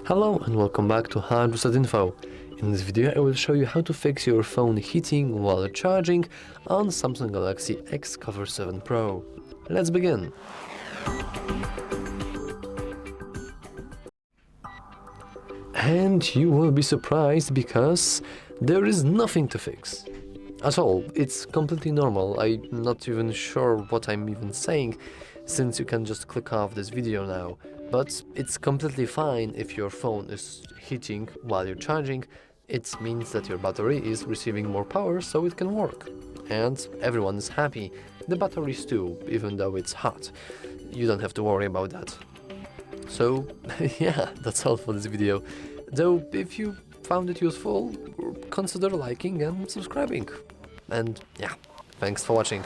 Hello and welcome back to HardReset.Info. In this video I will show you how to fix your phone heating while charging on Samsung Galaxy XCover7 Pro. Let's begin! And you will be surprised because there is nothing to fix. At all, it's completely normal. I'm not even sure what I'm even saying, since you can just click off this video now. But it's completely fine if your phone is heating while you're charging. It means that your battery is receiving more power so it can work. And everyone is happy. The batteries too, even though it's hot. You don't have to worry about that. So, yeah, that's all for this video. Though, if you found it useful, consider liking and subscribing. And yeah, thanks for watching.